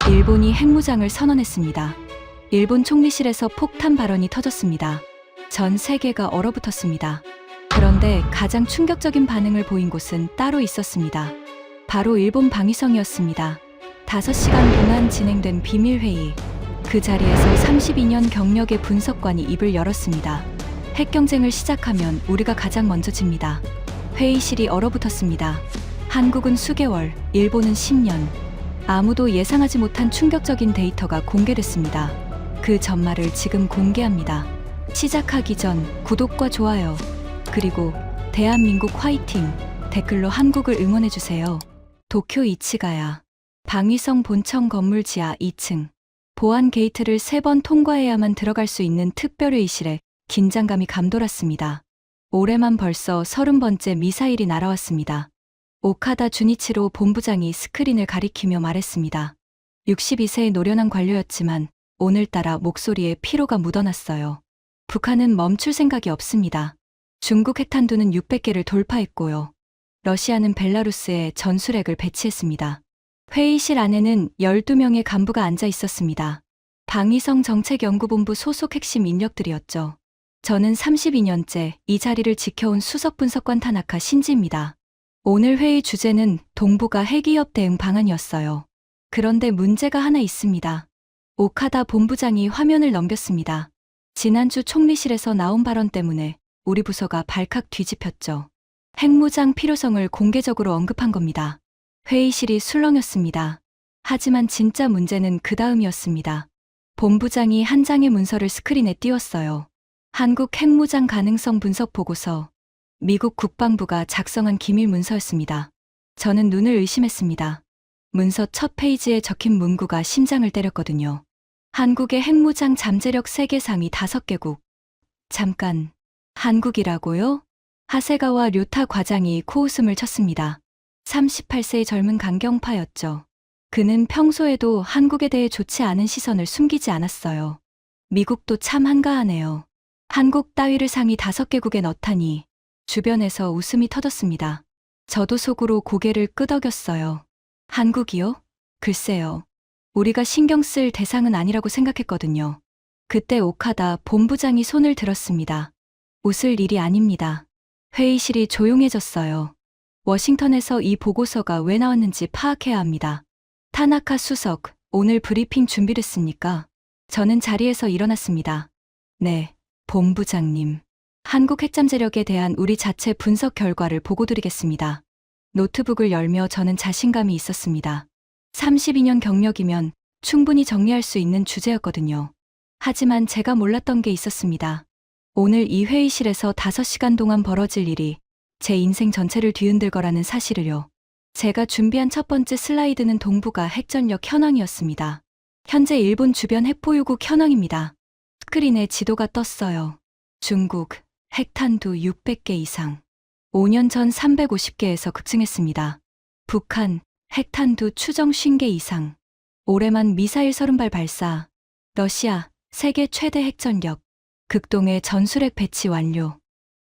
일본이 핵무장을 선언했습니다. 일본 총리실에서 폭탄 발언이 터졌습니다. 전 세계가 얼어붙었습니다. 그런데 가장 충격적인 반응을 보인 곳은 따로 있었습니다. 바로 일본 방위성이었습니다. 5시간 동안 진행된 비밀회의. 그 자리에서 32년 경력의 분석관이 입을 열었습니다. 핵경쟁을 시작하면 우리가 가장 먼저 집니다. 회의실이 얼어붙었습니다. 한국은 수개월, 일본은 10년. 아무도 예상하지 못한 충격적인 데이터가 공개됐습니다. 그 전말을 지금 공개합니다. 시작하기 전 구독과 좋아요, 그리고 대한민국 화이팅 댓글로 한국을 응원해주세요. 도쿄 이치가야 방위성 본청 건물 지하 2층. 보안 게이트를 3번 통과해야만 들어갈 수 있는 특별회의실에 긴장감이 감돌았습니다. 올해만 벌써 30번째 미사일이 날아왔습니다. 오카다 주니치로 본부장이 스크린을 가리키며 말했습니다. 62세의 노련한 관료였지만 오늘따라 목소리에 피로가 묻어났어요. 북한은 멈출 생각이 없습니다. 중국 핵탄두는 600개를 돌파했고요. 러시아는 벨라루스에 전술핵을 배치했습니다. 회의실 안에는 12명의 간부가 앉아 있었습니다. 방위성 정책연구본부 소속 핵심 인력들이었죠. 저는 32년째 이 자리를 지켜온 수석분석관 타나카 신지입니다. 오늘 회의 주제는 동북아 핵위협 대응 방안이었어요. 그런데 문제가 하나 있습니다. 오카다 본부장이 화면을 넘겼습니다. 지난주 총리실에서 나온 발언 때문에 우리 부서가 발칵 뒤집혔죠. 핵무장 필요성을 공개적으로 언급한 겁니다. 회의실이 술렁였습니다. 하지만 진짜 문제는 그 다음이었습니다. 본부장이 한 장의 문서를 스크린에 띄웠어요. 한국 핵무장 가능성 분석 보고서. 미국 국방부가 작성한 기밀 문서였습니다. 저는 눈을 의심했습니다. 문서 첫 페이지에 적힌 문구가 심장을 때렸거든요. 한국의 핵무장 잠재력 세계 상위 5개국. 잠깐, 한국이라고요? 하세가와 료타 과장이 코웃음을 쳤습니다. 38세의 젊은 강경파였죠. 그는 평소에도 한국에 대해 좋지 않은 시선을 숨기지 않았어요. 미국도 참 한가하네요. 한국 따위를 상위 5개국에 넣다니. 주변에서 웃음이 터졌습니다. 저도 속으로 고개를 끄덕였어요. 한국이요? 글쎄요. 우리가 신경 쓸 대상은 아니라고 생각했거든요. 그때 오카다 본부장이 손을 들었습니다. 웃을 일이 아닙니다. 회의실이 조용해졌어요. 워싱턴에서 이 보고서가 왜 나왔는지 파악해야 합니다. 타나카 수석, 오늘 브리핑 준비됐습니까? 저는 자리에서 일어났습니다. 네, 본부장님. 한국 핵잠재력에 대한 우리 자체 분석 결과를 보고드리겠습니다. 노트북을 열며 저는 자신감이 있었습니다. 32년 경력이면 충분히 정리할 수 있는 주제였거든요. 하지만 제가 몰랐던 게 있었습니다. 오늘 이 회의실에서 5시간 동안 벌어질 일이 제 인생 전체를 뒤흔들 거라는 사실을요. 제가 준비한 첫 번째 슬라이드는 동북아 핵전력 현황이었습니다. 현재 일본 주변 핵보유국 현황입니다. 스크린에 지도가 떴어요. 중국, 핵탄두 600개 이상. 5년 전 350개에서 급증했습니다. 북한, 핵탄두 추정 50개 이상. 올해만 미사일 30발 발사. 러시아, 세계 최대 핵전력. 극동의 전술핵 배치 완료.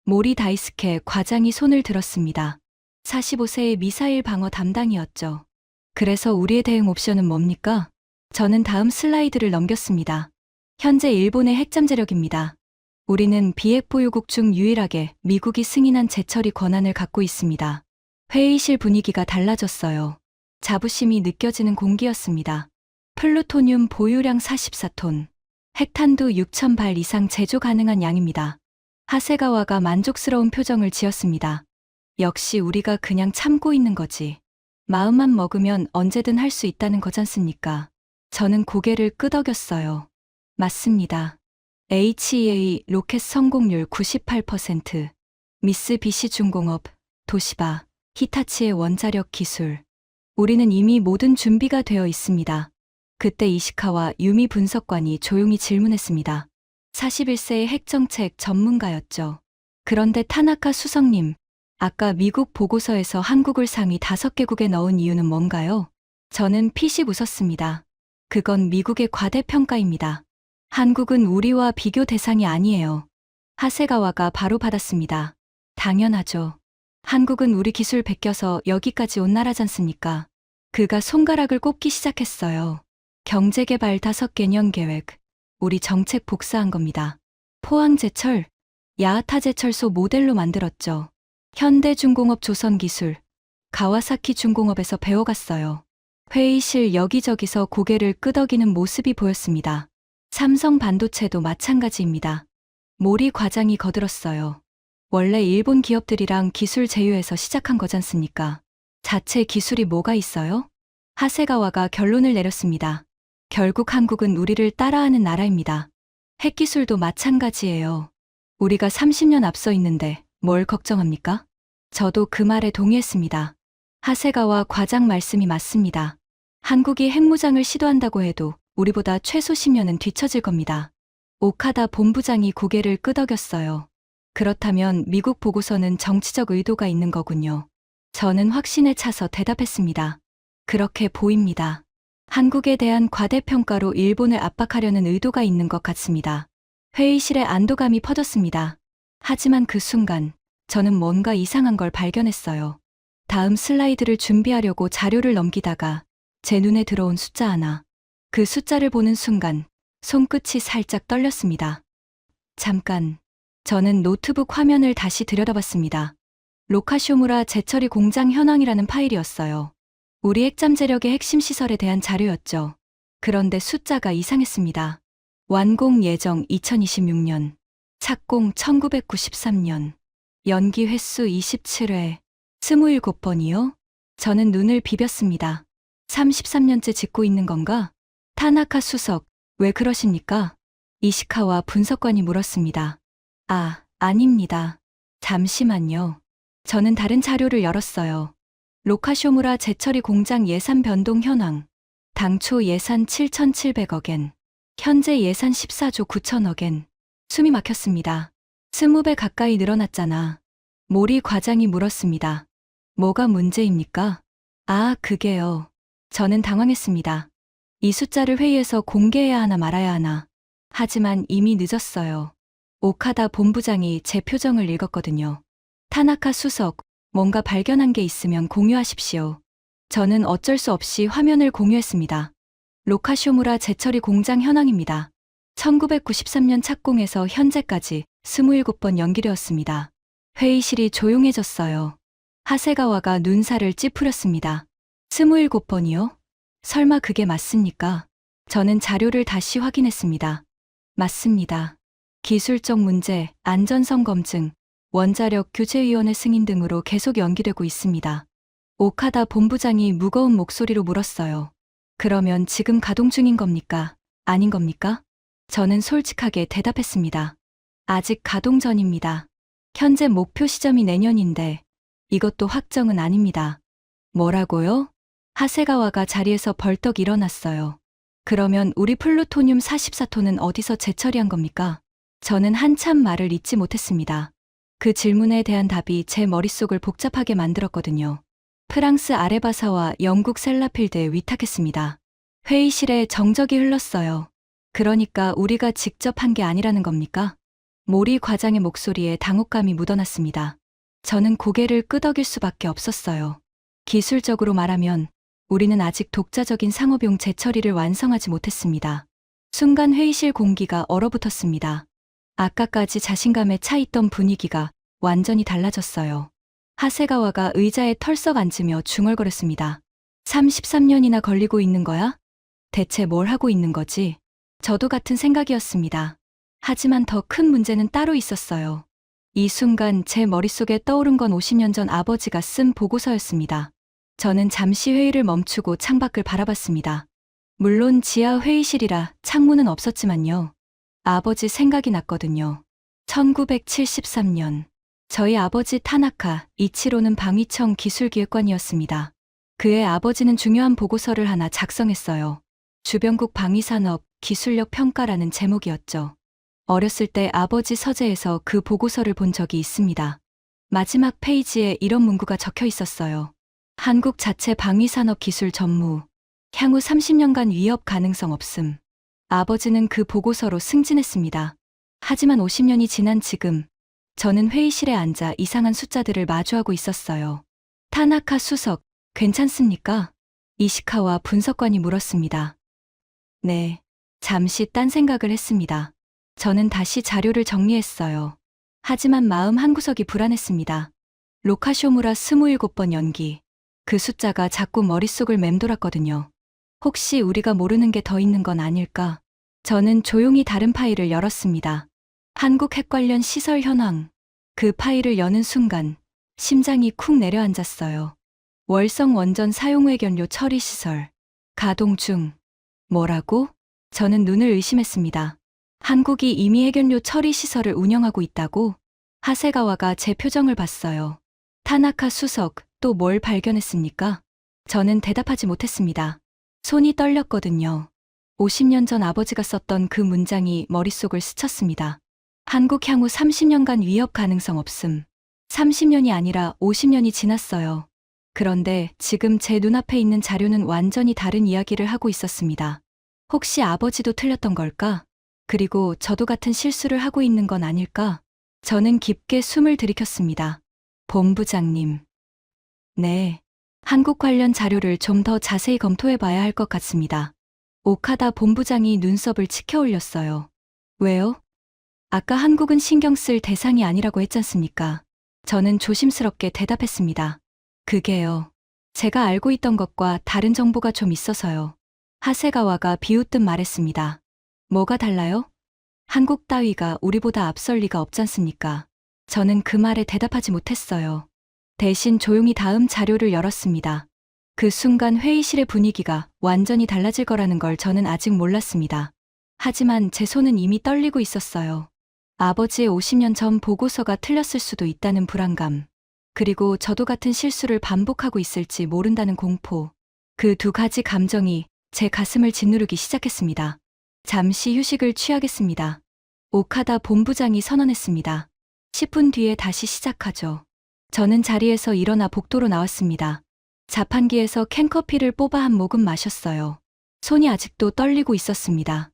모리 다이스케 과장이 손을 들었습니다. 45세의 미사일 방어 담당이었죠. 그래서 우리의 대응 옵션은 뭡니까? 저는 다음 슬라이드를 넘겼습니다. 현재 일본의 핵잠재력입니다. 우리는 비핵 보유국 중 유일하게 미국이 승인한 재처리 권한을 갖고 있습니다. 회의실 분위기가 달라졌어요. 자부심이 느껴지는 공기였습니다. 플루토늄 보유량 44톤. 핵탄두 6,000발 이상 제조 가능한 양입니다. 하세가와가 만족스러운 표정을 지었습니다. 역시 우리가 그냥 참고 있는 거지. 마음만 먹으면 언제든 할 수 있다는 거잖습니까? 저는 고개를 끄덕였어요. 맞습니다. HEA 로켓 성공률 98%. 미쓰비시 중공업, 도시바, 히타치의 원자력 기술. 우리는 이미 모든 준비가 되어 있습니다. 그때 이시카와 유미 분석관이 조용히 질문했습니다. 41세의 핵정책 전문가였죠. 그런데 타나카 수석님, 아까 미국 보고서에서 한국을 상위 5개국에 넣은 이유는 뭔가요? 저는 피식 웃었습니다. 그건 미국의 과대평가입니다. 한국은 우리와 비교 대상이 아니에요. 하세가와가 바로 받았습니다. 당연하죠. 한국은 우리 기술 베껴서 여기까지 온 나라잖습니까? 그가 손가락을 꼽기 시작했어요. 경제개발 5개년 계획, 우리 정책 복사한 겁니다. 포항제철, 야하타제철소 모델로 만들었죠. 현대중공업 조선기술, 가와사키 중공업에서 배워갔어요. 회의실 여기저기서 고개를 끄덕이는 모습이 보였습니다. 삼성반도체도 마찬가지입니다. 모리 과장이 거들었어요. 원래 일본 기업들이랑 기술 제휴해서 시작한 거잖습니까? 자체 기술이 뭐가 있어요? 하세가와가 결론을 내렸습니다. 결국 한국은 우리를 따라하는 나라입니다. 핵기술도 마찬가지예요. 우리가 30년 앞서 있는데 뭘 걱정합니까? 저도 그 말에 동의했습니다. 하세가와 과장 말씀이 맞습니다. 한국이 핵무장을 시도한다고 해도 우리보다 최소 10년은 뒤처질 겁니다. 오카다 본부장이 고개를 끄덕였어요. 그렇다면 미국 보고서는 정치적 의도가 있는 거군요. 저는 확신에 차서 대답했습니다. 그렇게 보입니다. 한국에 대한 과대평가로 일본을 압박하려는 의도가 있는 것 같습니다. 회의실에 안도감이 퍼졌습니다. 하지만 그 순간 저는 뭔가 이상한 걸 발견했어요. 다음 슬라이드를 준비하려고 자료를 넘기다가 제 눈에 들어온 숫자 하나. 그 숫자를 보는 순간 손끝이 살짝 떨렸습니다. 잠깐. 저는 노트북 화면을 다시 들여다봤습니다. 로카쇼무라 제철이 공장 현황이라는 파일이었어요. 우리 핵잠재력의 핵심 시설에 대한 자료였죠. 그런데 숫자가 이상했습니다. 완공 예정 2026년, 착공 1993년, 연기 횟수 27회, 27번이요? 저는 눈을 비볐습니다. 33년째 짓고 있는 건가? 타나카 수석, 왜 그러십니까? 이시카와 분석관이 물었습니다. 아, 아닙니다. 잠시만요. 저는 다른 자료를 열었어요. 로카쇼무라 제철이 공장 예산 변동 현황. 당초 예산 7,700억엔, 현재 예산 14조 9천억엔. 숨이 막혔습니다. 20배 가까이 늘어났잖아. 모리 과장이 물었습니다. 뭐가 문제입니까? 아, 그게요. 저는 당황했습니다. 이 숫자를 회의에서 공개해야 하나 말아야 하나. 하지만 이미 늦었어요. 오카다 본부장이 제 표정을 읽었거든요. 타나카 수석, 뭔가 발견한 게 있으면 공유하십시오. 저는 어쩔 수 없이 화면을 공유했습니다. 로카쇼무라 제철이 공장 현황입니다. 1993년 착공에서 현재까지 27번 연기되었습니다. 회의실이 조용해졌어요. 하세가와가 눈살을 찌푸렸습니다. 27번이요? 설마 그게 맞습니까? 저는 자료를 다시 확인했습니다. 맞습니다. 기술적 문제, 안전성 검증, 원자력 규제위원회 승인 등으로 계속 연기되고 있습니다. 오카다 본부장이 무거운 목소리로 물었어요. 그러면 지금 가동 중인 겁니까? 아닌 겁니까? 저는 솔직하게 대답했습니다. 아직 가동 전입니다. 현재 목표 시점이 내년인데 이것도 확정은 아닙니다. 뭐라고요? 하세가와가 자리에서 벌떡 일어났어요. 그러면 우리 플루토늄 44톤은 어디서 재처리한 겁니까? 저는 한참 말을 잇지 못했습니다. 그 질문에 대한 답이 제 머릿속을 복잡하게 만들었거든요. 프랑스 아레바사와 영국 셀라필드에 위탁했습니다. 회의실에 정적이 흘렀어요. 그러니까 우리가 직접 한 게 아니라는 겁니까? 모리 과장의 목소리에 당혹감이 묻어났습니다. 저는 고개를 끄덕일 수밖에 없었어요. 기술적으로 말하면 우리는 아직 독자적인 상업용 재처리를 완성하지 못했습니다. 순간 회의실 공기가 얼어붙었습니다. 아까까지 자신감에 차 있던 분위기가 완전히 달라졌어요. 하세가와가 의자에 털썩 앉으며 중얼거렸습니다. 33년이나 걸리고 있는 거야? 대체 뭘 하고 있는 거지? 저도 같은 생각이었습니다. 하지만 더 큰 문제는 따로 있었어요. 이 순간 제 머릿속에 떠오른 건 50년 전 아버지가 쓴 보고서였습니다. 저는 잠시 회의를 멈추고 창밖을 바라봤습니다. 물론 지하 회의실이라 창문은 없었지만요. 아버지 생각이 났거든요. 1973년 저희 아버지 타나카 이치로는 방위청 기술기획관이었습니다. 그의 아버지는 중요한 보고서를 하나 작성했어요. 주변국 방위산업 기술력 평가라는 제목이었죠. 어렸을 때 아버지 서재에서 그 보고서를 본 적이 있습니다. 마지막 페이지에 이런 문구가 적혀 있었어요. 한국 자체 방위산업 기술 전무. 향후 30년간 위협 가능성 없음. 아버지는 그 보고서로 승진했습니다. 하지만 50년이 지난 지금 저는 회의실에 앉아 이상한 숫자들을 마주하고 있었어요. 타나카 수석, 괜찮습니까? 이시카와 분석관이 물었습니다. 네. 잠시 딴 생각을 했습니다. 저는 다시 자료를 정리했어요. 하지만 마음 한구석이 불안했습니다. 로카쇼무라 27번 연기. 그 숫자가 자꾸 머릿속을 맴돌았거든요. 혹시 우리가 모르는 게 더 있는 건 아닐까? 저는 조용히 다른 파일을 열었습니다. 한국 핵 관련 시설 현황. 그 파일을 여는 순간 심장이 쿵 내려앉았어요. 월성 원전 사용회견료 처리 시설. 가동 중. 뭐라고? 저는 눈을 의심했습니다. 한국이 이미 해견료 처리 시설을 운영하고 있다고? 하세가와가 제 표정을 봤어요. 타나카 수석, 또 뭘 발견했습니까? 저는 대답하지 못했습니다. 손이 떨렸거든요. 50년 전 아버지가 썼던 그 문장이 머릿속을 스쳤습니다. 한국 향후 30년간 위협 가능성 없음. 30년이 아니라 50년이 지났어요. 그런데 지금 제 눈앞에 있는 자료는 완전히 다른 이야기를 하고 있었습니다. 혹시 아버지도 틀렸던 걸까? 그리고 저도 같은 실수를 하고 있는 건 아닐까? 저는 깊게 숨을 들이켰습니다. 본부장님. 네. 한국 관련 자료를 좀 더 자세히 검토해 봐야 할 것 같습니다. 오카다 본부장이 눈썹을 치켜 올렸어요. 왜요? 아까 한국은 신경 쓸 대상이 아니라고 했잖습니까? 저는 조심스럽게 대답했습니다. 그게요. 제가 알고 있던 것과 다른 정보가 좀 있어서요. 하세가와가 비웃듯 말했습니다. 뭐가 달라요? 한국 따위가 우리보다 앞설 리가 없잖습니까? 저는 그 말에 대답하지 못했어요. 대신 조용히 다음 자료를 열었습니다. 그 순간 회의실의 분위기가 완전히 달라질 거라는 걸 저는 아직 몰랐습니다. 하지만 제 손은 이미 떨리고 있었어요. 아버지의 50년 전 보고서가 틀렸을 수도 있다는 불안감. 그리고 저도 같은 실수를 반복하고 있을지 모른다는 공포. 그 두 가지 감정이 제 가슴을 짓누르기 시작했습니다. 잠시 휴식을 취하겠습니다. 오카다 본부장이 선언했습니다. 10분 뒤에 다시 시작하죠. 저는 자리에서 일어나 복도로 나왔습니다. 자판기에서 캔커피를 뽑아 한 모금 마셨어요. 손이 아직도 떨리고 있었습니다.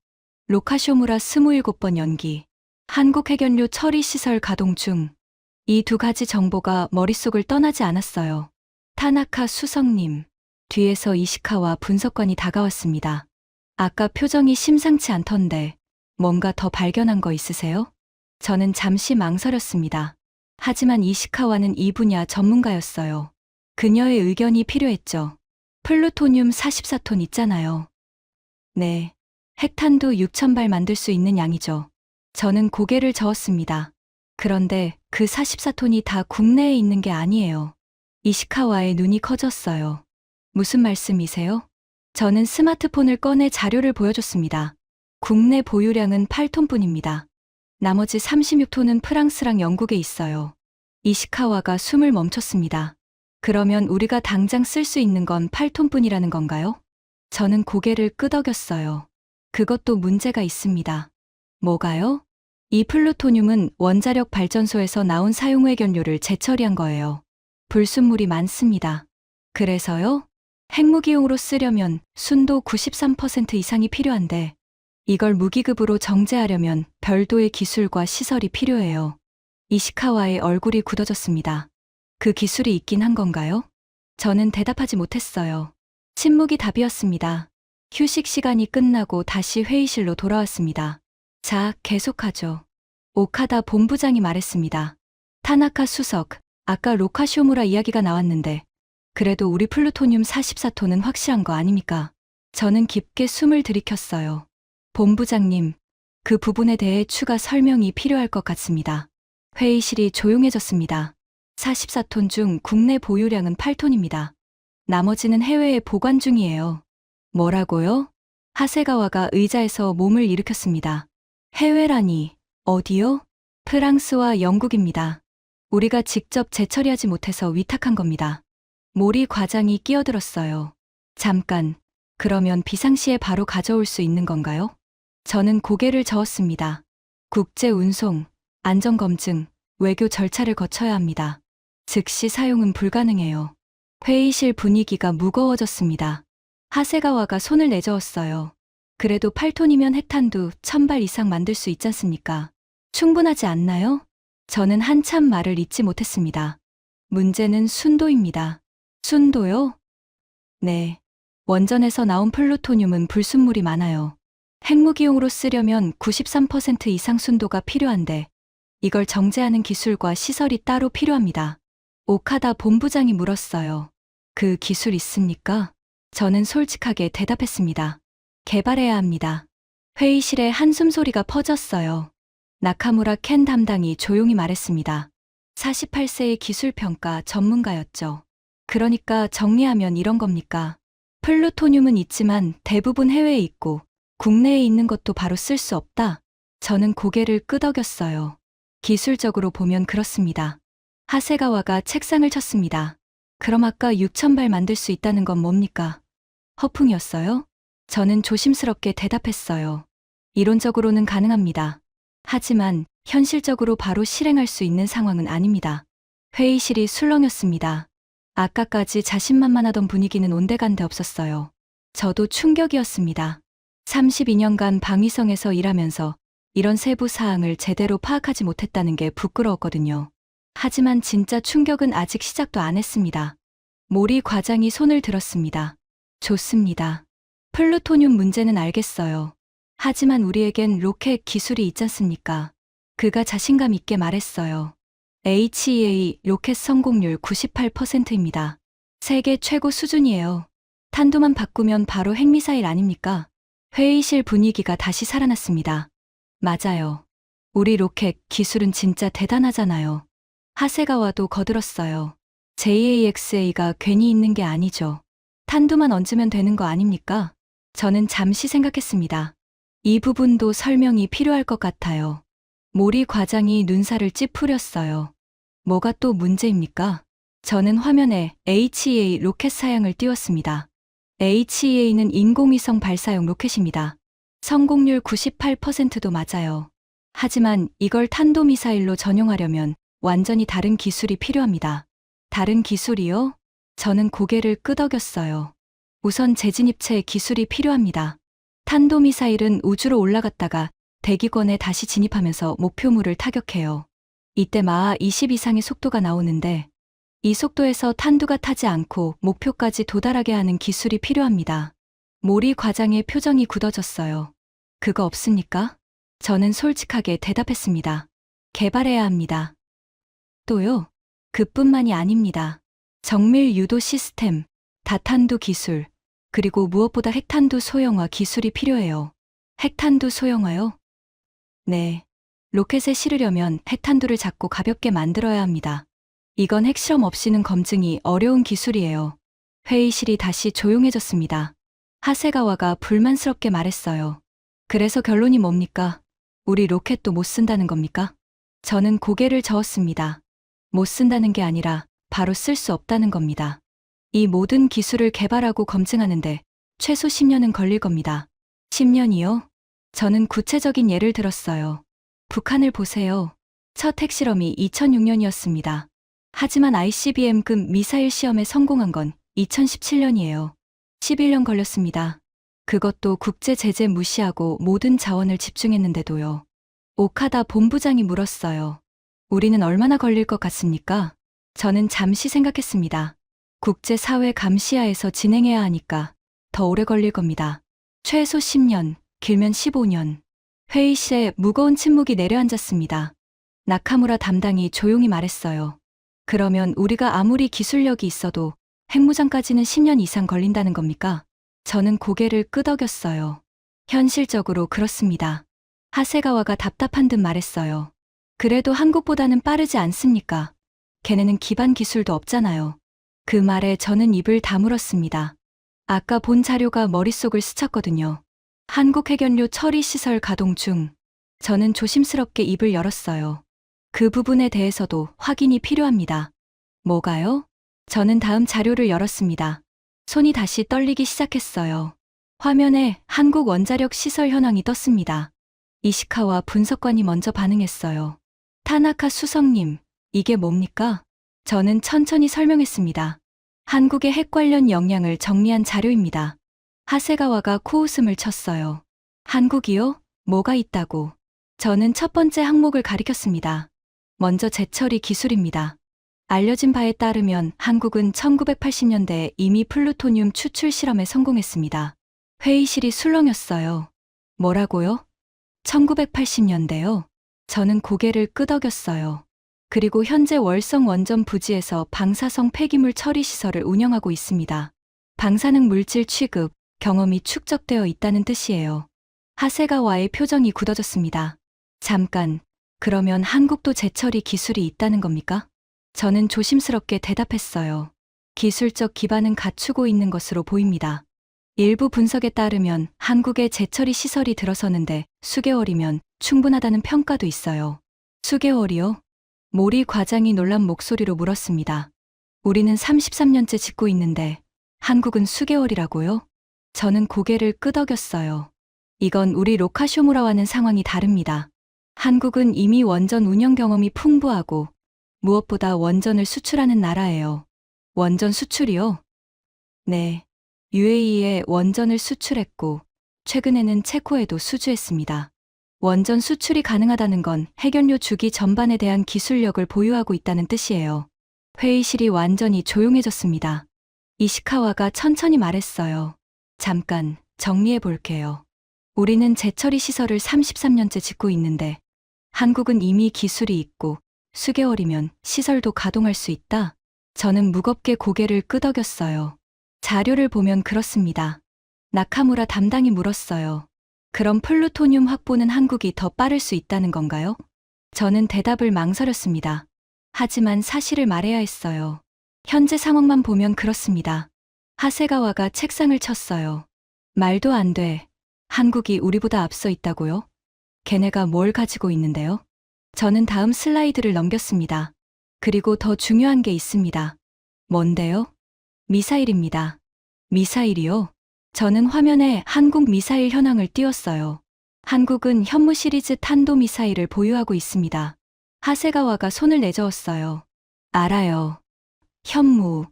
로카쇼무라 27번 연기. 한국 해견료 처리 시설 가동 중. 이 두 가지 정보가 머릿속을 떠나지 않았어요. 타나카 수석님. 뒤에서 이시카와 분석관이 다가왔습니다. 아까 표정이 심상치 않던데 뭔가 더 발견한 거 있으세요? 저는 잠시 망설였습니다. 하지만 이시카와는 이 분야 전문가였어요. 그녀의 의견이 필요했죠. 플루토늄 44톤 있잖아요. 네. 핵탄두 6,000발 만들 수 있는 양이죠. 저는 고개를 저었습니다. 그런데 그 44톤이 다 국내에 있는 게 아니에요. 이시카와의 눈이 커졌어요. 무슨 말씀이세요? 저는 스마트폰을 꺼내 자료를 보여줬습니다. 국내 보유량은 8톤뿐입니다. 나머지 36톤은 프랑스랑 영국에 있어요. 이시카와가 숨을 멈췄습니다. 그러면 우리가 당장 쓸 수 있는 건 8톤뿐이라는 건가요? 저는 고개를 끄덕였어요. 그것도 문제가 있습니다. 뭐가요? 이 플루토늄은 원자력 발전소에서 나온 사용회견료를 재처리한 거예요. 불순물이 많습니다. 그래서요? 핵무기용으로 쓰려면 순도 93% 이상이 필요한데 이걸 무기급으로 정제하려면 별도의 기술과 시설이 필요해요. 이시카와의 얼굴이 굳어졌습니다. 그 기술이 있긴 한 건가요? 저는 대답하지 못했어요. 침묵이 답이었습니다. 휴식 시간이 끝나고 다시 회의실로 돌아왔습니다. 자, 계속하죠. 오카다 본부장이 말했습니다. 타나카 수석, 아까 로카쇼무라 이야기가 나왔는데 그래도 우리 플루토늄 44톤은 확실한 거 아닙니까? 저는 깊게 숨을 들이켰어요. 본부장님, 그 부분에 대해 추가 설명이 필요할 것 같습니다. 회의실이 조용해졌습니다. 44톤 중 국내 보유량은 8톤입니다. 나머지는 해외에 보관 중이에요. 뭐라고요? 하세가와가 의자에서 몸을 일으켰습니다. 해외라니, 어디요? 프랑스와 영국입니다. 우리가 직접 재처리하지 못해서 위탁한 겁니다. 모리 과장이 끼어들었어요. 잠깐, 그러면 비상시에 바로 가져올 수 있는 건가요? 저는 고개를 저었습니다. 국제 운송, 안전검증, 외교 절차를 거쳐야 합니다. 즉시 사용은 불가능해요. 회의실 분위기가 무거워졌습니다. 하세가와가 손을 내저었어요. 그래도 8톤이면 핵탄두 1,000발 이상 만들 수 있지 않습니까? 충분하지 않나요? 저는 한참 말을 잇지 못했습니다. 문제는 순도입니다. 순도요? 네. 원전에서 나온 플루토늄은 불순물이 많아요. 핵무기용으로 쓰려면 93% 이상 순도가 필요한데 이걸 정제하는 기술과 시설이 따로 필요합니다. 오카다 본부장이 물었어요. 그 기술 있습니까? 저는 솔직하게 대답했습니다. 개발해야 합니다. 회의실에 한숨 소리가 퍼졌어요. 나카무라 켄 담당이 조용히 말했습니다. 48세의 기술평가 전문가였죠. 그러니까 정리하면 이런 겁니까? 플루토늄은 있지만 대부분 해외에 있고 국내에 있는 것도 바로 쓸 수 없다. 저는 고개를 끄덕였어요. 기술적으로 보면 그렇습니다. 하세가와가 책상을 쳤습니다. 그럼 아까 6,000발 만들 수 있다는 건 뭡니까? 허풍이었어요? 저는 조심스럽게 대답했어요. 이론적으로는 가능합니다. 하지만 현실적으로 바로 실행할 수 있는 상황은 아닙니다. 회의실이 술렁였습니다. 아까까지 자신만만하던 분위기는 온데간데 없었어요. 저도 충격이었습니다. 32년간 방위성에서 일하면서 이런 세부 사항을 제대로 파악하지 못했다는 게 부끄러웠거든요. 하지만 진짜 충격은 아직 시작도 안 했습니다. 모리 과장이 손을 들었습니다. 좋습니다. 플루토늄 문제는 알겠어요. 하지만 우리에겐 로켓 기술이 있지 않습니까? 그가 자신감 있게 말했어요. HEA 로켓 성공률 98%입니다. 세계 최고 수준이에요. 탄도만 바꾸면 바로 핵미사일 아닙니까? 회의실 분위기가 다시 살아났습니다. 맞아요. 우리 로켓 기술은 진짜 대단하잖아요. 하세가와도 거들었어요. JAXA가 괜히 있는 게 아니죠. 탄두만 얹으면 되는 거 아닙니까? 저는 잠시 생각했습니다. 이 부분도 설명이 필요할 것 같아요. 모리 과장이 눈살을 찌푸렸어요. 뭐가 또 문제입니까? 저는 화면에 HEA 로켓 사양을 띄웠습니다. HEA는 인공위성 발사용 로켓입니다. 성공률 98%도 맞아요. 하지만 이걸 탄도미사일로 전용하려면 완전히 다른 기술이 필요합니다. 다른 기술이요? 저는 고개를 끄덕였어요. 우선 재진입체 기술이 필요합니다. 탄도미사일은 우주로 올라갔다가 대기권에 다시 진입하면서 목표물을 타격해요. 이때 마하 20 이상의 속도가 나오는데 이 속도에서 탄두가 타지 않고 목표까지 도달하게 하는 기술이 필요합니다. 모리 과장의 표정이 굳어졌어요. 그거 없습니까? 저는 솔직하게 대답했습니다. 개발해야 합니다. 또요? 그뿐만이 아닙니다. 정밀 유도 시스템, 다탄두 기술, 그리고 무엇보다 핵탄두 소형화 기술이 필요해요. 핵탄두 소형화요? 네. 로켓에 실으려면 핵탄두를 작고 가볍게 만들어야 합니다. 이건 핵실험 없이는 검증이 어려운 기술이에요. 회의실이 다시 조용해졌습니다. 하세가와가 불만스럽게 말했어요. 그래서 결론이 뭡니까? 우리 로켓도 못 쓴다는 겁니까? 저는 고개를 저었습니다. 못 쓴다는 게 아니라 바로 쓸 수 없다는 겁니다. 이 모든 기술을 개발하고 검증하는데 최소 10년은 걸릴 겁니다. 10년이요? 저는 구체적인 예를 들었어요. 북한을 보세요. 첫 핵실험이 2006년이었습니다. 하지만 ICBM급 미사일 시험에 성공한 건 2017년이에요. 11년 걸렸습니다. 그것도 국제 제재 무시하고 모든 자원을 집중했는데도요. 오카다 본부장이 물었어요. 우리는 얼마나 걸릴 것 같습니까? 저는 잠시 생각했습니다. 국제사회 감시하에서 진행해야 하니까 더 오래 걸릴 겁니다. 최소 10년, 길면 15년. 회의실에 무거운 침묵이 내려앉았습니다. 나카무라 담당이 조용히 말했어요. 그러면 우리가 아무리 기술력이 있어도 핵무장까지는 10년 이상 걸린다는 겁니까? 저는 고개를 끄덕였어요. 현실적으로 그렇습니다. 하세가와가 답답한 듯 말했어요. 그래도 한국보다는 빠르지 않습니까? 걔네는 기반 기술도 없잖아요. 그 말에 저는 입을 다물었습니다. 아까 본 자료가 머릿속을 스쳤거든요. 한국 핵연료 처리 시설 가동 중. 저는 조심스럽게 입을 열었어요. 그 부분에 대해서도 확인이 필요합니다. 뭐가요? 저는 다음 자료를 열었습니다. 손이 다시 떨리기 시작했어요. 화면에 한국 원자력 시설 현황이 떴습니다. 이시카와 분석관이 먼저 반응했어요. 타나카 수석님, 이게 뭡니까? 저는 천천히 설명했습니다. 한국의 핵 관련 역량을 정리한 자료입니다. 하세가와가 코웃음을 쳤어요. 한국이요? 뭐가 있다고? 저는 첫 번째 항목을 가리켰습니다. 먼저 재처리 기술입니다. 알려진 바에 따르면 한국은 1980년대에 이미 플루토늄 추출 실험에 성공했습니다. 회의실이 술렁였어요. 뭐라고요? 1980년대요? 저는 고개를 끄덕였어요. 그리고 현재 월성 원전 부지에서 방사성 폐기물 처리 시설을 운영하고 있습니다. 방사능 물질 취급, 경험이 축적되어 있다는 뜻이에요. 하세가와의 표정이 굳어졌습니다. 잠깐, 그러면 한국도 재처리 기술이 있다는 겁니까? 저는 조심스럽게 대답했어요. 기술적 기반은 갖추고 있는 것으로 보입니다. 일부 분석에 따르면 한국의 재처리 시설이 들어서는데 수개월이면 충분하다는 평가도 있어요. 수개월이요? 모리 과장이 놀란 목소리로 물었습니다. 우리는 33년째 짓고 있는데 한국은 수개월이라고요? 저는 고개를 끄덕였어요. 이건 우리 로카쇼무라와는 상황이 다릅니다. 한국은 이미 원전 운영 경험이 풍부하고 무엇보다 원전을 수출하는 나라예요. 원전 수출이요? 네. UAE에 원전을 수출했고 최근에는 체코에도 수주했습니다. 원전 수출이 가능하다는 건 핵연료 주기 전반에 대한 기술력을 보유하고 있다는 뜻이에요. 회의실이 완전히 조용해졌습니다. 이시카와가 천천히 말했어요. 잠깐 정리해 볼게요. 우리는 재처리 시설을 33년째 짓고 있는데 한국은 이미 기술이 있고 수개월이면 시설도 가동할 수 있다. 저는 무겁게 고개를 끄덕였어요. 자료를 보면 그렇습니다. 나카무라 담당이 물었어요. 그럼 플루토늄 확보는 한국이 더 빠를 수 있다는 건가요? 저는 대답을 망설였습니다. 하지만 사실을 말해야 했어요. 현재 상황만 보면 그렇습니다. 하세가와가 책상을 쳤어요. 말도 안 돼. 한국이 우리보다 앞서 있다고요? 걔네가 뭘 가지고 있는데요? 저는 다음 슬라이드를 넘겼습니다. 그리고 더 중요한 게 있습니다. 뭔데요? 미사일입니다. 미사일이요? 저는 화면에 한국 미사일 현황을 띄웠어요. 한국은 현무 시리즈 탄도미사일을 보유하고 있습니다. 하세가와가 손을 내저었어요. 알아요. 현무.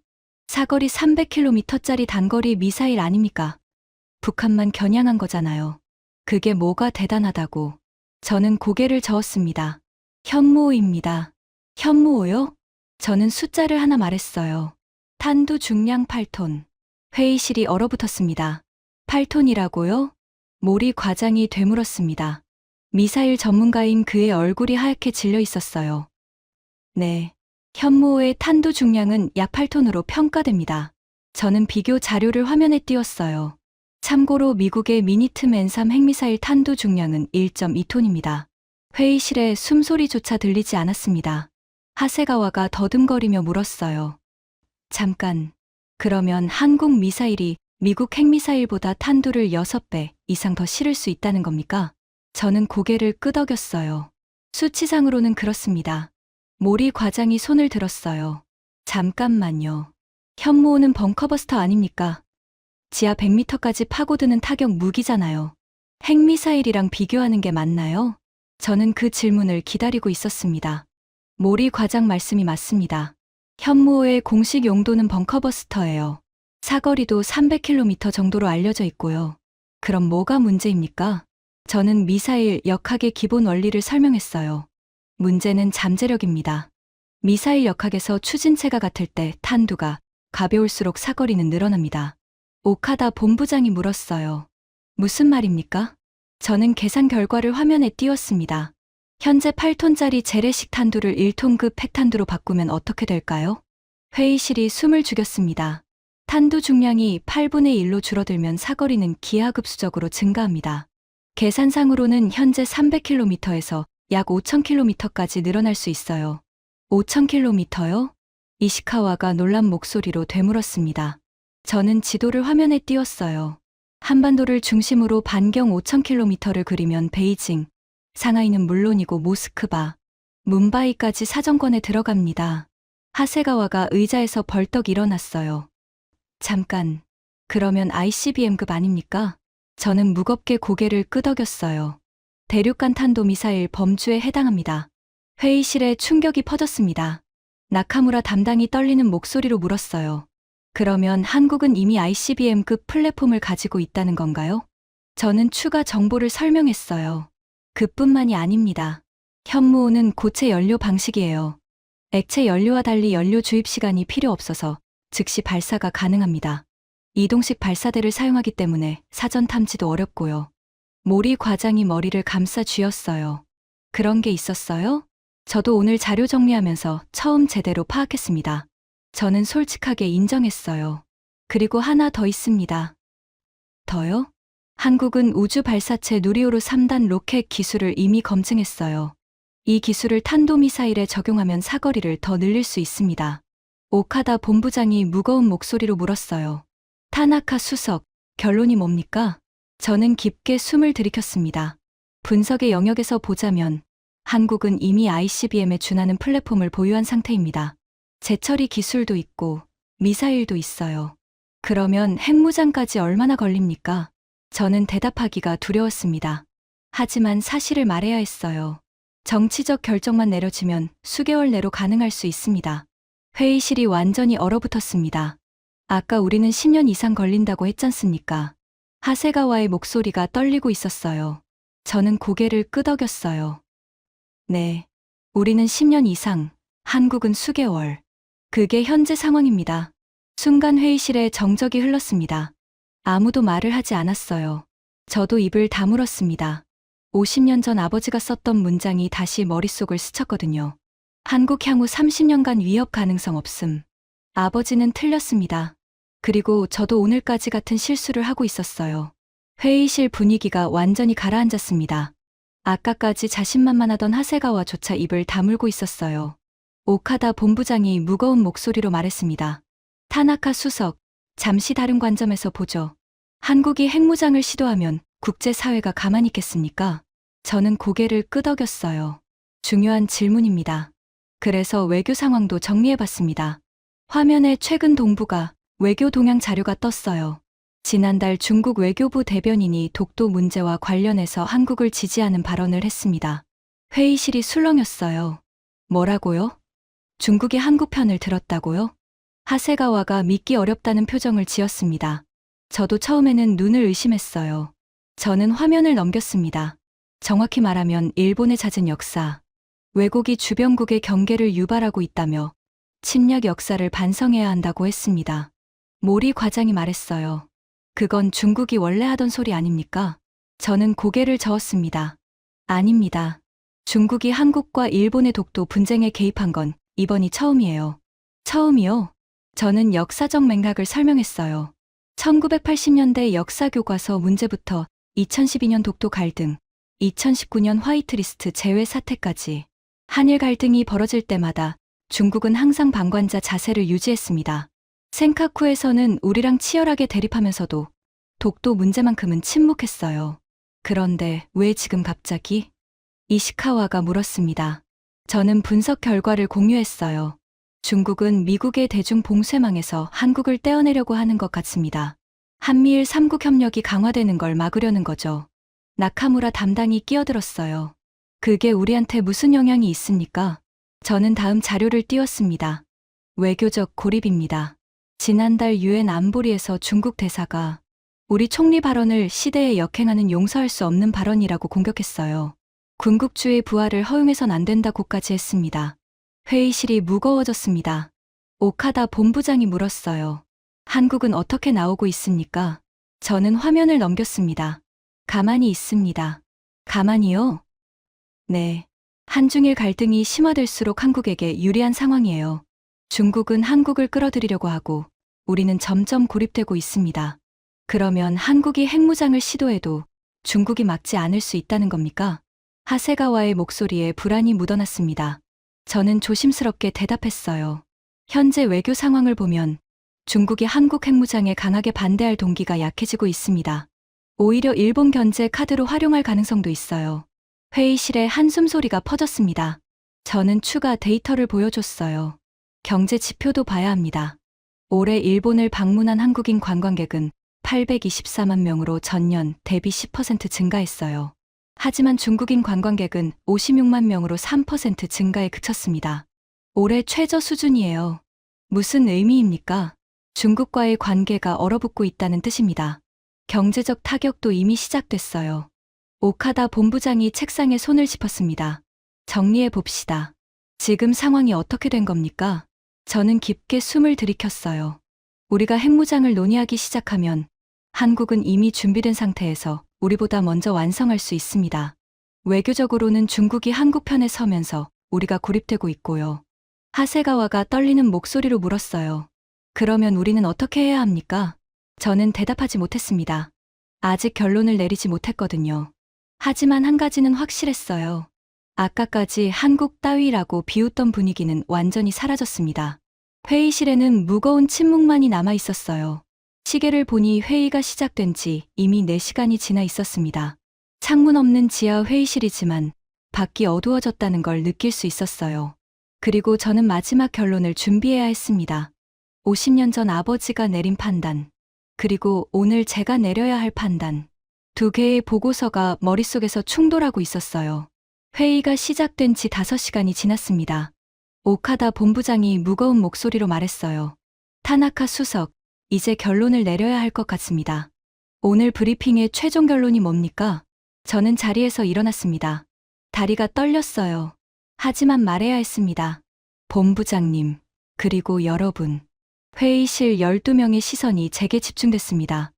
사거리 300km짜리 단거리 미사일 아닙니까? 북한만 겨냥한 거잖아요. 그게 뭐가 대단하다고. 저는 고개를 저었습니다. 현무5입니다. 현무5요? 저는 숫자를 하나 말했어요. 탄두 중량 8톤. 회의실이 얼어붙었습니다. 8톤이라고요? 모리 과장이 되물었습니다. 미사일 전문가인 그의 얼굴이 하얗게 질려 있었어요. 네. 현무호의 탄두 중량은 약 8톤으로 평가됩니다. 저는 비교 자료를 화면에 띄웠어요. 참고로 미국의 미니틈 N3 핵미사일 탄두 중량은 1.2톤입니다. 회의실에 숨소리조차 들리지 않았습니다. 하세가와가 더듬거리며 물었어요. 잠깐. 그러면 한국 미사일이 미국 핵미사일보다 탄두를 6배 이상 더 실을 수 있다는 겁니까? 저는 고개를 끄덕였어요. 수치상으로는 그렇습니다. 모리 과장이 손을 들었어요. 잠깐만요. 현무호는 벙커버스터 아닙니까? 지하 100m까지 파고드는 타격 무기잖아요. 핵미사일이랑 비교하는 게 맞나요? 저는 그 질문을 기다리고 있었습니다. 모리 과장 말씀이 맞습니다. 현무호의 공식 용도는 벙커버스터예요. 사거리도 300km 정도로 알려져 있고요. 그럼 뭐가 문제입니까? 저는 미사일 역학의 기본 원리를 설명했어요. 문제는 잠재력입니다. 미사일 역학에서 추진체가 같을 때 탄두가 가벼울수록 사거리는 늘어납니다. 오카다 본부장이 물었어요. 무슨 말입니까? 저는 계산 결과를 화면에 띄웠습니다. 현재 8톤짜리 재래식 탄두를 1톤급 핵탄두로 바꾸면 어떻게 될까요? 회의실이 숨을 죽였습니다. 탄두 중량이 8분의 1로 줄어들면 사거리는 기하급수적으로 증가합니다. 계산상으로는 현재 300km에서 약 5000km까지 늘어날 수 있어요. 5000km요? 이시카와가 놀란 목소리로 되물었습니다. 저는 지도를 화면에 띄웠어요. 한반도를 중심으로 반경 5000km를 그리면 베이징, 상하이는 물론이고 모스크바, 뭄바이까지 사정권에 들어갑니다. 하세가와가 의자에서 벌떡 일어났어요. 잠깐, 그러면 ICBM급 아닙니까? 저는 무겁게 고개를 끄덕였어요. 대륙간 탄도미사일 범주에 해당합니다. 회의실에 충격이 퍼졌습니다. 나카무라 담당이 떨리는 목소리로 물었어요. 그러면 한국은 이미 ICBM급 플랫폼을 가지고 있다는 건가요? 저는 추가 정보를 설명했어요. 그뿐만이 아닙니다. 현무호는 고체 연료 방식이에요. 액체 연료와 달리 연료 주입 시간이 필요 없어서 즉시 발사가 가능합니다. 이동식 발사대를 사용하기 때문에 사전 탐지도 어렵고요. 모리 과장이 머리를 감싸 쥐었어요. 그런 게 있었어요? 저도 오늘 자료 정리하면서 처음 제대로 파악했습니다. 저는 솔직하게 인정했어요. 그리고 하나 더 있습니다. 더요? 한국은 우주 발사체 누리호로 3단 로켓 기술을 이미 검증했어요. 이 기술을 탄도미사일에 적용하면 사거리를 더 늘릴 수 있습니다. 오카다 본부장이 무거운 목소리로 물었어요. 타나카 수석, 결론이 뭡니까? 저는 깊게 숨을 들이켰습니다. 분석의 영역에서 보자면 한국은 이미 ICBM에 준하는 플랫폼을 보유한 상태입니다. 재처리 기술도 있고 미사일도 있어요. 그러면 핵무장까지 얼마나 걸립니까? 저는 대답하기가 두려웠습니다. 하지만 사실을 말해야 했어요. 정치적 결정만 내려지면 수개월 내로 가능할 수 있습니다. 회의실이 완전히 얼어붙었습니다. 아까 우리는 10년 이상 걸린다고 했잖습니까? 하세가와의 목소리가 떨리고 있었어요. 저는 고개를 끄덕였어요. 네. 우리는 10년 이상, 한국은 수개월. 그게 현재 상황입니다. 순간 회의실에 정적이 흘렀습니다. 아무도 말을 하지 않았어요. 저도 입을 다물었습니다. 50년 전 아버지가 썼던 문장이 다시 머릿속을 스쳤거든요. 한국 향후 30년간 위협 가능성 없음. 아버지는 틀렸습니다. 그리고 저도 오늘까지 같은 실수를 하고 있었어요. 회의실 분위기가 완전히 가라앉았습니다. 아까까지 자신만만하던 하세가와조차 입을 다물고 있었어요. 오카다 본부장이 무거운 목소리로 말했습니다. 타나카 수석, 잠시 다른 관점에서 보죠. 한국이 핵무장을 시도하면 국제사회가 가만히 있겠습니까? 저는 고개를 끄덕였어요. 중요한 질문입니다. 그래서 외교 상황도 정리해봤습니다. 화면에 최근 동부가 외교 동향 자료가 떴어요. 지난달 중국 외교부 대변인이 독도 문제와 관련해서 한국을 지지하는 발언을 했습니다. 회의실이 술렁였어요. 뭐라고요? 중국이 한국 편을 들었다고요? 하세가와가 믿기 어렵다는 표정을 지었습니다. 저도 처음에는 눈을 의심했어요. 저는 화면을 넘겼습니다. 정확히 말하면 일본의 잦은 역사, 왜곡이 주변국의 경계를 유발하고 있다며 침략 역사를 반성해야 한다고 했습니다. 모리 과장이 말했어요. 그건 중국이 원래 하던 소리 아닙니까? 저는 고개를 저었습니다. 아닙니다. 중국이 한국과 일본의 독도 분쟁에 개입한 건 이번이 처음이에요. 처음이요? 저는 역사적 맥락을 설명했어요. 1980년대 역사교과서 문제부터 2012년 독도 갈등, 2019년 화이트리스트 제외 사태까지 한일 갈등이 벌어질 때마다 중국은 항상 방관자 자세를 유지했습니다. 센카쿠에서는 우리랑 치열하게 대립하면서도 독도 문제만큼은 침묵했어요. 그런데 왜 지금 갑자기? 이시카와가 물었습니다. 저는 분석 결과를 공유했어요. 중국은 미국의 대중 봉쇄망에서 한국을 떼어내려고 하는 것 같습니다. 한미일 3국 협력이 강화되는 걸 막으려는 거죠. 나카무라 담당이 끼어들었어요. 그게 우리한테 무슨 영향이 있습니까? 저는 다음 자료를 띄웠습니다. 외교적 고립입니다. 지난달 유엔 안보리에서 중국 대사가 우리 총리 발언을 시대에 역행하는 용서할 수 없는 발언이라고 공격했어요. 군국주의 부활을 허용해선 안 된다고까지 했습니다. 회의실이 무거워졌습니다. 오카다 본부장이 물었어요. 한국은 어떻게 나오고 있습니까? 저는 화면을 넘겼습니다. 가만히 있습니다. 가만히요? 네. 한중일 갈등이 심화될수록 한국에게 유리한 상황이에요. 중국은 한국을 끌어들이려고 하고 우리는 점점 고립되고 있습니다. 그러면 한국이 핵무장을 시도해도 중국이 막지 않을 수 있다는 겁니까? 하세가와의 목소리에 불안이 묻어났습니다. 저는 조심스럽게 대답했어요. 현재 외교 상황을 보면 중국이 한국 핵무장에 강하게 반대할 동기가 약해지고 있습니다. 오히려 일본 견제 카드로 활용할 가능성도 있어요. 회의실에 한숨 소리가 퍼졌습니다. 저는 추가 데이터를 보여줬어요. 경제 지표도 봐야 합니다. 올해 일본을 방문한 한국인 관광객은 824만 명으로 전년 대비 10% 증가했어요. 하지만 중국인 관광객은 56만 명으로 3% 증가에 그쳤습니다. 올해 최저 수준이에요. 무슨 의미입니까? 중국과의 관계가 얼어붙고 있다는 뜻입니다. 경제적 타격도 이미 시작됐어요. 오카다 본부장이 책상에 손을 짚었습니다. 정리해 봅시다. 지금 상황이 어떻게 된 겁니까? 저는 깊게 숨을 들이켰어요. 우리가 핵무장을 논의하기 시작하면 한국은 이미 준비된 상태에서 우리보다 먼저 완성할 수 있습니다. 외교적으로는 중국이 한국 편에 서면서 우리가 고립되고 있고요. 하세가와가 떨리는 목소리로 물었어요. 그러면 우리는 어떻게 해야 합니까? 저는 대답하지 못했습니다. 아직 결론을 내리지 못했거든요. 하지만 한 가지는 확실했어요. 아까까지 한국 따위라고 비웃던 분위기는 완전히 사라졌습니다. 회의실에는 무거운 침묵만이 남아 있었어요. 시계를 보니 회의가 시작된 지 이미 4시간이 지나 있었습니다. 창문 없는 지하 회의실이지만 밖이 어두워졌다는 걸 느낄 수 있었어요. 그리고 저는 마지막 결론을 준비해야 했습니다. 50년 전 아버지가 내린 판단, 그리고 오늘 제가 내려야 할 판단. 2개의 보고서가 머릿속에서 충돌하고 있었어요. 회의가 시작된 지 5시간이 지났습니다. 오카다 본부장이 무거운 목소리로 말했어요. 타나카 수석, 이제 결론을 내려야 할 것 같습니다. 오늘 브리핑의 최종 결론이 뭡니까? 저는 자리에서 일어났습니다. 다리가 떨렸어요. 하지만 말해야 했습니다. 본부장님, 그리고 여러분. 회의실 12명의 시선이 제게 집중됐습니다.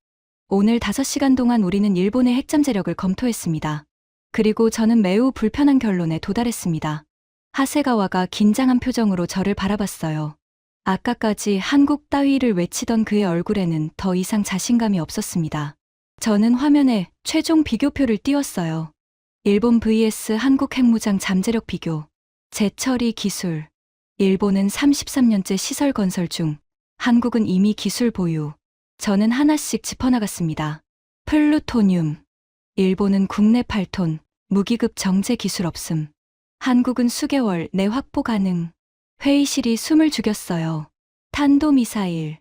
오늘 5시간 동안 우리는 일본의 핵잠재력을 검토했습니다. 그리고 저는 매우 불편한 결론에 도달했습니다. 하세가와가 긴장한 표정으로 저를 바라봤어요. 아까까지 한국 따위를 외치던 그의 얼굴에는 더 이상 자신감이 없었습니다. 저는 화면에 최종 비교표를 띄웠어요. 일본 vs 한국 핵무장 잠재력 비교. 재처리 기술. 일본은 33년째 시설 건설 중, 한국은 이미 기술 보유. 저는 하나씩 짚어나갔습니다. 플루토늄. 일본은 국내 8톤, 무기급 정제 기술 없음. 한국은 수개월 내 확보 가능. 회의실이 숨을 죽였어요. 탄도미사일.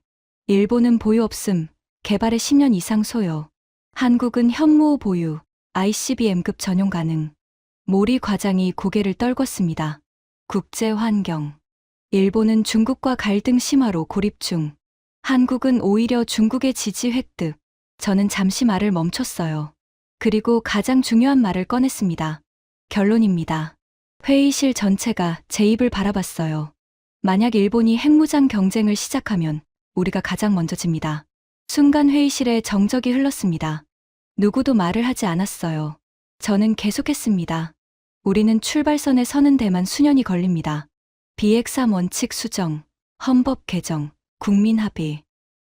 일본은 보유 없음, 개발에 10년 이상 소요. 한국은 현무호 보유, ICBM급 전용 가능. 모리 과장이 고개를 떨궜습니다. 국제 환경. 일본은 중국과 갈등 심화로 고립 중. 한국은 오히려 중국의 지지 획득. 저는 잠시 말을 멈췄어요. 그리고 가장 중요한 말을 꺼냈습니다. 결론입니다. 회의실 전체가 제 입을 바라봤어요. 만약 일본이 핵무장 경쟁을 시작하면 우리가 가장 먼저 집니다. 순간 회의실에 정적이 흘렀습니다. 누구도 말을 하지 않았어요. 저는 계속했습니다. 우리는 출발선에 서는 데만 수년이 걸립니다. 비핵삼 원칙 수정, 헌법 개정, 국민 합의.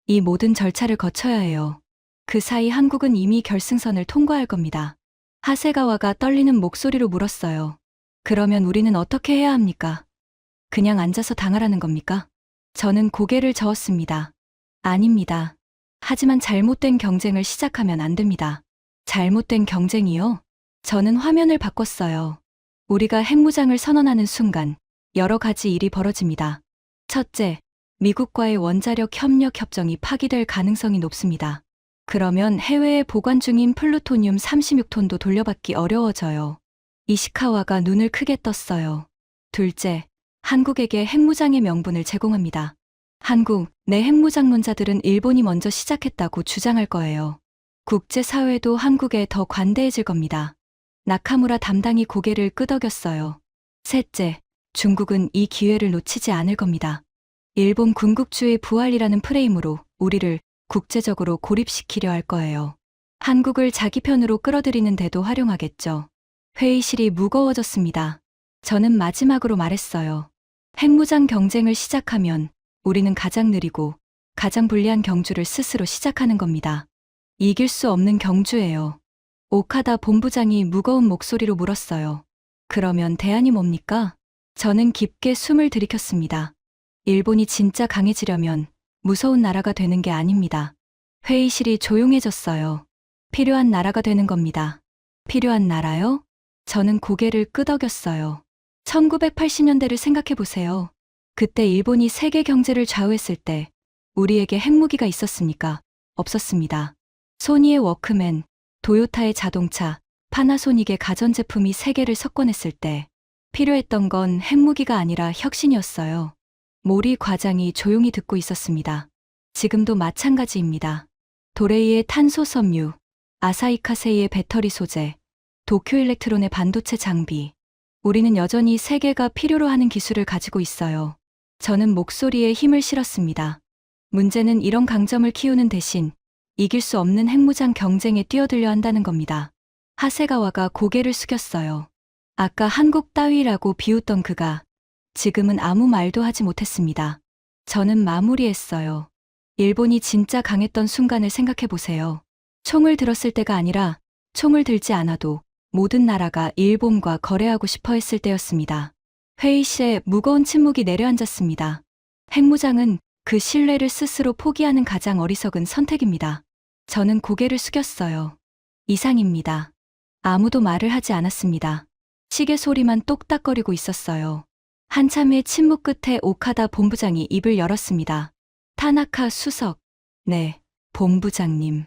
이 모든 절차를 거쳐야 해요. 그 사이 한국은 이미 결승선을 통과할 겁니다. 하세가와가 떨리는 목소리로 물었어요. 그러면 우리는 어떻게 해야 합니까? 그냥 앉아서 당하라는 겁니까? 저는 고개를 저었습니다. 아닙니다. 하지만 잘못된 경쟁을 시작하면 안 됩니다. 잘못된 경쟁이요? 저는 화면을 바꿨어요. 우리가 핵무장을 선언하는 순간 여러 가지 일이 벌어집니다. 첫째, 미국과의 원자력 협력 협정이 파기될 가능성이 높습니다. 그러면 해외에 보관 중인 플루토늄 36톤도 돌려받기 어려워져요. 이시카와가 눈을 크게 떴어요. 둘째, 한국에게 핵무장의 명분을 제공합니다. 한국 내 핵무장론자들은 일본이 먼저 시작했다고 주장할 거예요. 국제사회도 한국에 더 관대해질 겁니다. 나카무라 담당이 고개를 끄덕였어요. 셋째, 중국은 이 기회를 놓치지 않을 겁니다. 일본 군국주의 부활이라는 프레임으로 우리를 국제적으로 고립시키려 할 거예요. 한국을 자기 편으로 끌어들이는 데도 활용하겠죠. 회의실이 무거워졌습니다. 저는 마지막으로 말했어요. 핵무장 경쟁을 시작하면 우리는 가장 느리고 가장 불리한 경주를 스스로 시작하는 겁니다. 이길 수 없는 경주예요. 오카다 본부장이 무거운 목소리로 물었어요. 그러면 대안이 뭡니까? 저는 깊게 숨을 들이켰습니다. 일본이 진짜 강해지려면 무서운 나라가 되는 게 아닙니다. 회의실이 조용해졌어요. 필요한 나라가 되는 겁니다. 필요한 나라요? 저는 고개를 끄덕였어요. 1980년대를 생각해 보세요. 그때 일본이 세계 경제를 좌우했을 때 우리에게 핵무기가 있었습니까? 없었습니다. 소니의 워크맨, 도요타의 자동차, 파나소닉의 가전제품이 세계를 석권했을 때 필요했던 건 핵무기가 아니라 혁신이었어요. 모리 과장이 조용히 듣고 있었습니다. 지금도 마찬가지입니다. 도레이의 탄소 섬유, 아사히카세이의 배터리 소재, 도쿄일렉트론의 반도체 장비. 우리는 여전히 세계가 필요로 하는 기술을 가지고 있어요. 저는 목소리에 힘을 실었습니다. 문제는 이런 강점을 키우는 대신 이길 수 없는 핵무장 경쟁에 뛰어들려 한다는 겁니다. 하세가와가 고개를 숙였어요. 아까 한국 따위라고 비웃던 그가 지금은 아무 말도 하지 못했습니다. 저는 마무리했어요. 일본이 진짜 강했던 순간을 생각해 보세요. 총을 들었을 때가 아니라 총을 들지 않아도 모든 나라가 일본과 거래하고 싶어 했을 때였습니다. 회의실에 무거운 침묵이 내려앉았습니다. 핵무장은 그 신뢰를 스스로 포기하는 가장 어리석은 선택입니다. 저는 고개를 숙였어요. 이상입니다. 아무도 말을 하지 않았습니다. 시계 소리만 똑딱거리고 있었어요. 한참의 침묵 끝에 오카다 본부장이 입을 열었습니다. 타나카 수석. 네, 본부장님.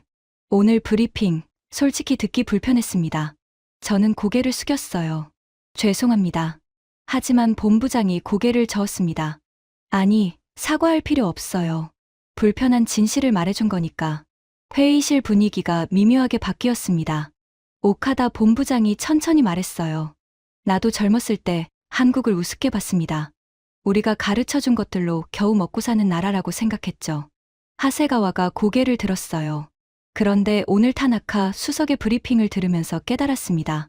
오늘 브리핑, 솔직히 듣기 불편했습니다. 저는 고개를 숙였어요. 죄송합니다. 하지만 본부장이 고개를 저었습니다. 아니, 사과할 필요 없어요. 불편한 진실을 말해준 거니까. 회의실 분위기가 미묘하게 바뀌었습니다. 오카다 본부장이 천천히 말했어요. 나도 젊었을 때 한국을 우습게 봤습니다. 우리가 가르쳐준 것들로 겨우 먹고 사는 나라라고 생각했죠. 하세가와가 고개를 들었어요. 그런데 오늘 타나카 수석의 브리핑을 들으면서 깨달았습니다.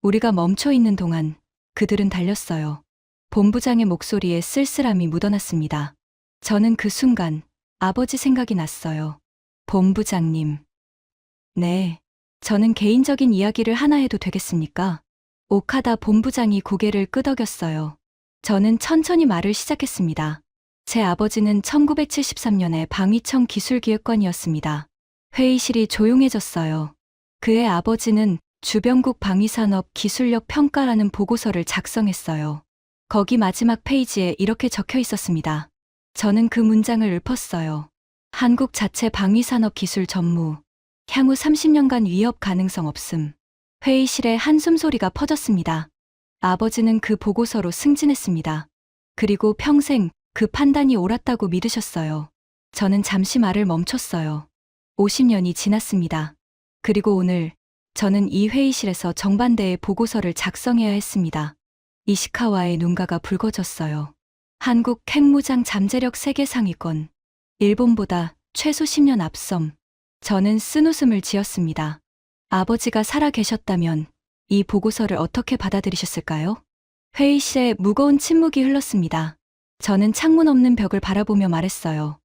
우리가 멈춰 있는 동안 그들은 달렸어요. 본부장의 목소리에 쓸쓸함이 묻어났습니다. 저는 그 순간 아버지 생각이 났어요. 본부장님. 네, 저는 개인적인 이야기를 하나 해도 되겠습니까? 오카다 본부장이 고개를 끄덕였어요. 저는 천천히 말을 시작했습니다. 제 아버지는 1973년에 방위청 기술기획관이었습니다. 회의실이 조용해졌어요. 그의 아버지는 주변국 방위산업 기술력 평가라는 보고서를 작성했어요. 거기 마지막 페이지에 이렇게 적혀 있었습니다. 저는 그 문장을 읊었어요. 한국 자체 방위산업 기술 전무. 향후 30년간 위협 가능성 없음. 회의실에 한숨 소리가 퍼졌습니다. 아버지는 그 보고서로 승진했습니다. 그리고 평생 그 판단이 옳았다고 믿으셨어요. 저는 잠시 말을 멈췄어요. 50년이 지났습니다. 그리고 오늘 저는 이 회의실에서 정반대의 보고서를 작성해야 했습니다. 이시카와의 눈가가 붉어졌어요. 한국 핵무장 잠재력 세계 상위권. 일본보다 최소 10년 앞섬. 저는 쓴웃음을 지었습니다. 아버지가 살아 계셨다면 이 보고서를 어떻게 받아들이셨을까요? 회의실에 무거운 침묵이 흘렀습니다. 저는 창문 없는 벽을 바라보며 말했어요.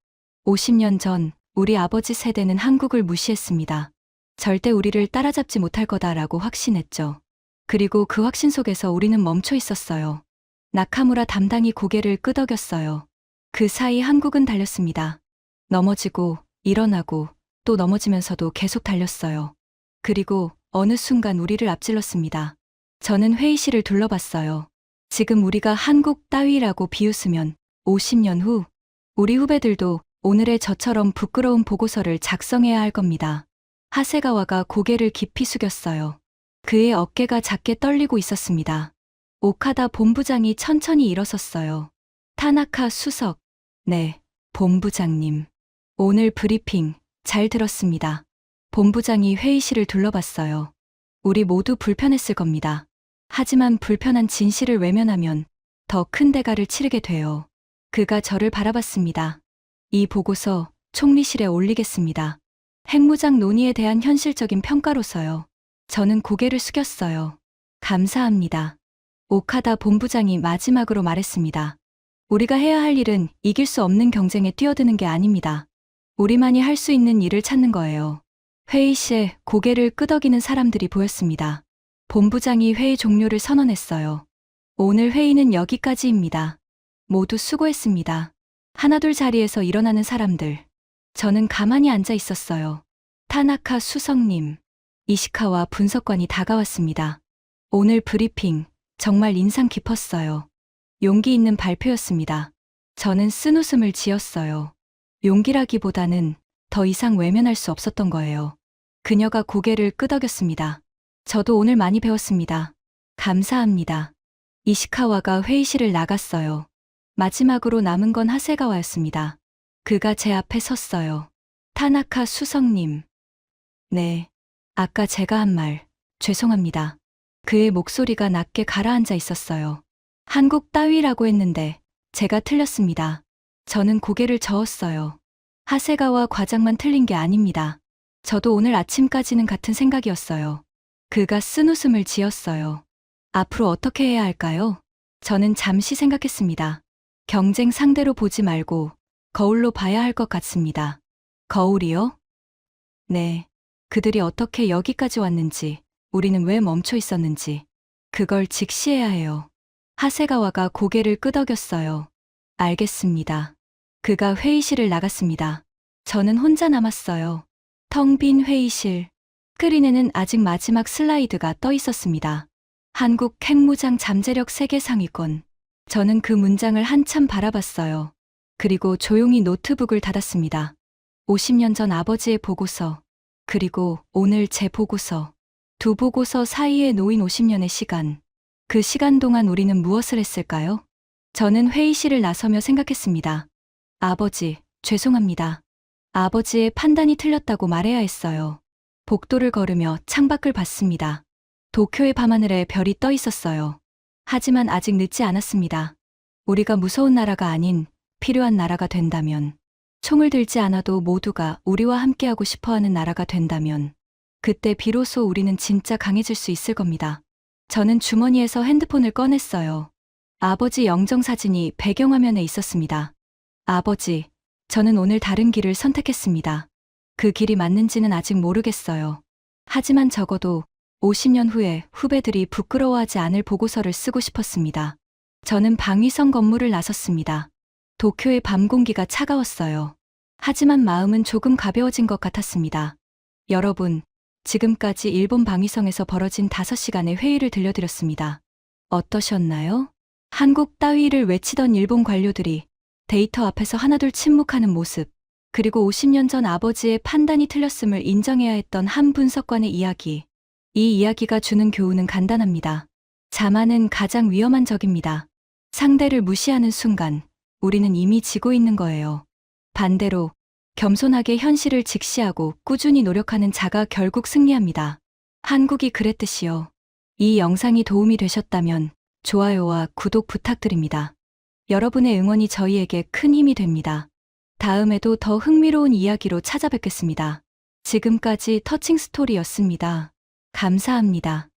50년 전 우리 아버지 세대는 한국을 무시했습니다. 절대 우리를 따라잡지 못할 거다라고 확신했죠. 그리고 그 확신 속에서 우리는 멈춰 있었어요. 나카무라 담당이 고개를 끄덕였어요. 그 사이 한국은 달렸습니다. 넘어지고 일어나고 또 넘어지면서도 계속 달렸어요. 그리고 어느 순간 우리를 앞질렀습니다. 저는 회의실을 둘러봤어요. 지금 우리가 한국 따위라고 비웃으면 50년 후 우리 후배들도 오늘의 저처럼 부끄러운 보고서를 작성해야 할 겁니다. 하세가와가 고개를 깊이 숙였어요. 그의 어깨가 작게 떨리고 있었습니다. 오카다 본부장이 천천히 일어섰어요. 타나카 수석. 네, 본부장님. 오늘 브리핑 잘 들었습니다. 본부장이 회의실을 둘러봤어요. 우리 모두 불편했을 겁니다. 하지만 불편한 진실을 외면하면 더 큰 대가를 치르게 돼요. 그가 저를 바라봤습니다. 이 보고서 총리실에 올리겠습니다. 핵무장 논의에 대한 현실적인 평가로서요. 저는 고개를 숙였어요. 감사합니다. 오카다 본부장이 마지막으로 말했습니다. 우리가 해야 할 일은 이길 수 없는 경쟁에 뛰어드는 게 아닙니다. 우리만이 할 수 있는 일을 찾는 거예요. 회의실에 고개를 끄덕이는 사람들이 보였습니다. 본부장이 회의 종료를 선언했어요. 오늘 회의는 여기까지입니다. 모두 수고했습니다. 하나둘 자리에서 일어나는 사람들. 저는 가만히 앉아 있었어요. 타나카 수석님, 이시카와 분석관이 다가왔습니다. 오늘 브리핑 정말 인상 깊었어요. 용기 있는 발표였습니다. 저는 쓴웃음을 지었어요. 용기라기보다는 더 이상 외면할 수 없었던 거예요. 그녀가 고개를 끄덕였습니다. 저도 오늘 많이 배웠습니다. 감사합니다. 이시카와가 회의실을 나갔어요. 마지막으로 남은 건 하세가와였습니다. 그가 제 앞에 섰어요. 타나카 수석님. 네, 아까 제가 한 말 죄송합니다. 그의 목소리가 낮게 가라앉아 있었어요. 한국 따위라고 했는데 제가 틀렸습니다. 저는 고개를 저었어요. 하세가와 과장만 틀린 게 아닙니다. 저도 오늘 아침까지는 같은 생각이었어요. 그가 쓴웃음을 지었어요. 앞으로 어떻게 해야 할까요? 저는 잠시 생각했습니다. 경쟁 상대로 보지 말고 거울로 봐야 할 것 같습니다. 거울이요? 네. 그들이 어떻게 여기까지 왔는지, 우리는 왜 멈춰 있었는지, 그걸 직시해야 해요. 하세가와가 고개를 끄덕였어요. 알겠습니다. 그가 회의실을 나갔습니다. 저는 혼자 남았어요. 텅 빈 회의실. 스크린에는 아직 마지막 슬라이드가 떠 있었습니다. 한국 핵무장 잠재력 세계 상위권. 저는 그 문장을 한참 바라봤어요. 그리고 조용히 노트북을 닫았습니다. 50년 전 아버지의 보고서, 그리고 오늘 제 보고서. 두 보고서 사이에 놓인 50년의 시간. 그 시간 동안 우리는 무엇을 했을까요? 저는 회의실을 나서며 생각했습니다. 아버지, 죄송합니다. 아버지의 판단이 틀렸다고 말해야 했어요. 복도를 걸으며 창밖을 봤습니다. 도쿄의 밤하늘에 별이 떠 있었어요. 하지만 아직 늦지 않았습니다. 우리가 무서운 나라가 아닌 필요한 나라가 된다면, 총을 들지 않아도 모두가 우리와 함께하고 싶어하는 나라가 된다면, 그때 비로소 우리는 진짜 강해질 수 있을 겁니다. 저는 주머니에서 핸드폰을 꺼냈어요. 아버지 영정사진이 배경화면에 있었습니다. 아버지, 저는 오늘 다른 길을 선택했습니다. 그 길이 맞는지는 아직 모르겠어요. 하지만 적어도 50년 후에 후배들이 부끄러워하지 않을 보고서를 쓰고 싶었습니다. 저는 방위성 건물을 나섰습니다. 도쿄의 밤 공기가 차가웠어요. 하지만 마음은 조금 가벼워진 것 같았습니다. 여러분, 지금까지 일본 방위성에서 벌어진 5시간의 회의를 들려드렸습니다. 어떠셨나요? 한국 따위를 외치던 일본 관료들이 데이터 앞에서 하나둘 침묵하는 모습, 그리고 50년 전 아버지의 판단이 틀렸음을 인정해야 했던 한 분석관의 이야기. 이 이야기가 주는 교훈은 간단합니다. 자만은 가장 위험한 적입니다. 상대를 무시하는 순간, 우리는 이미 지고 있는 거예요. 반대로, 겸손하게 현실을 직시하고 꾸준히 노력하는 자가 결국 승리합니다. 한국이 그랬듯이요. 이 영상이 도움이 되셨다면 좋아요와 구독 부탁드립니다. 여러분의 응원이 저희에게 큰 힘이 됩니다. 다음에도 더 흥미로운 이야기로 찾아뵙겠습니다. 지금까지 터칭 스토리였습니다. 감사합니다.